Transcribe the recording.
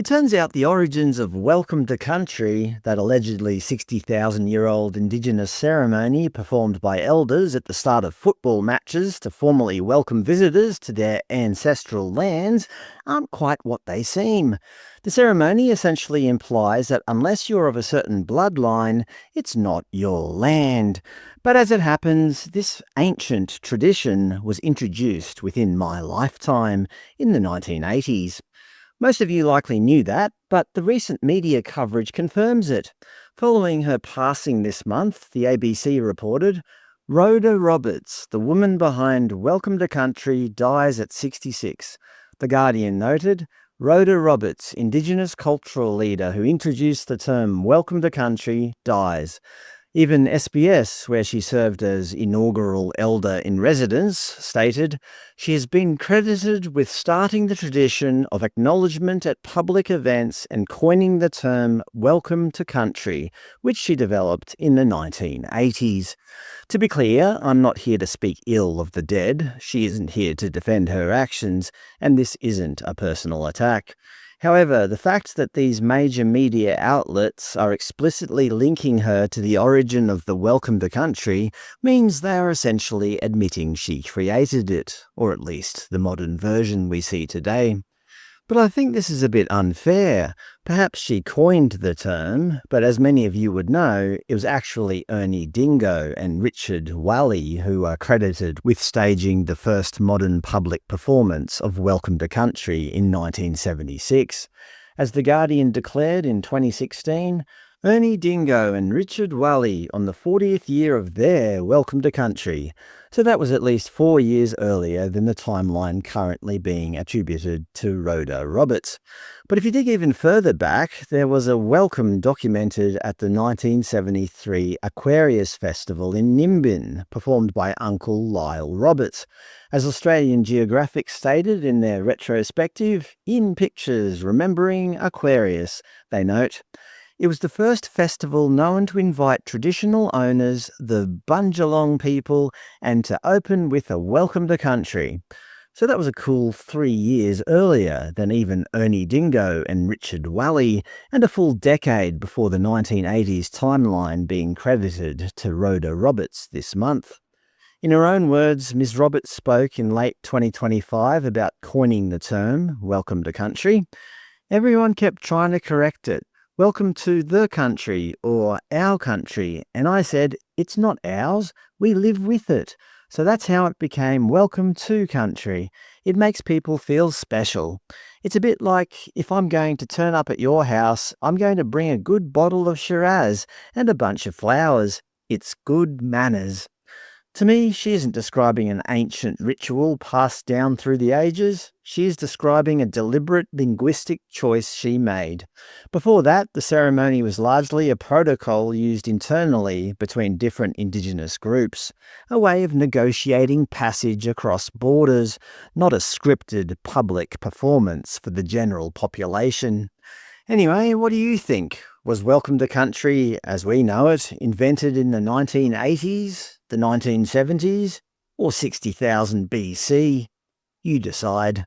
It turns out the origins of Welcome to Country, that allegedly 60,000-year-old Indigenous ceremony performed by elders at the start of football matches to formally welcome visitors to their ancestral lands, aren't quite what they seem. The ceremony essentially implies that unless you're of a certain bloodline, it's not your land. But as it happens, this ancient tradition was introduced within my lifetime in the 1980s. Most of you likely knew that, but the recent media coverage confirms it. Following her passing this month, the ABC reported, Rhoda Roberts, the woman behind Welcome to Country, dies at 66. The Guardian noted, Rhoda Roberts, Indigenous cultural leader who introduced the term Welcome to Country, dies. Even SBS, where she served as inaugural elder in residence, stated, she has been credited with starting the tradition of acknowledgement at public events and coining the term Welcome to Country, which she developed in the 1980s. To be clear, I'm not here to speak ill of the dead. She isn't here to defend her actions, and this isn't a personal attack. However, the fact that these major media outlets are explicitly linking her to the origin of the Welcome to Country means they are essentially admitting she created it, or at least the modern version we see today. But I think this is a bit unfair. Perhaps she coined the term, but as many of you would know, it was actually Ernie Dingo and Richard Walley who are credited with staging the first modern public performance of Welcome to Country in 1976. As The Guardian declared in 2016, Ernie Dingo and Richard Walley on the 40th year of their Welcome to Country. So that was at least 4 years earlier than the timeline currently being attributed to Rhoda Roberts. But if you dig even further back, there was a welcome documented at the 1973 Aquarius Festival in Nimbin, performed by Uncle Lyle Roberts. As Australian Geographic stated in their retrospective, in pictures remembering Aquarius, they note, it was the first festival known to invite traditional owners, the Bunjalong people, and to open with a Welcome to Country. So that was a cool 3 years earlier than even Ernie Dingo and Richard Walley, and a full decade before the 1980s timeline being credited to Rhoda Roberts this month. In her own words, Ms. Roberts spoke in late 2025 about coining the term Welcome to Country. Everyone kept trying to correct it. Welcome to the country or our country. And I said, it's not ours. We live with it. So that's how it became Welcome to Country. It makes people feel special. It's a bit like if I'm going to turn up at your house, I'm going to bring a good bottle of Shiraz and a bunch of flowers. It's good manners. To me, she isn't describing an ancient ritual passed down through the ages. She is describing a deliberate linguistic choice she made. Before that, the ceremony was largely a protocol used internally between different Indigenous groups, a way of negotiating passage across borders, not a scripted public performance for the general population. Anyway, what do you think? Was Welcome to Country, as we know it, invented in the 1980s, the 1970s, or 60,000 BC? You decide.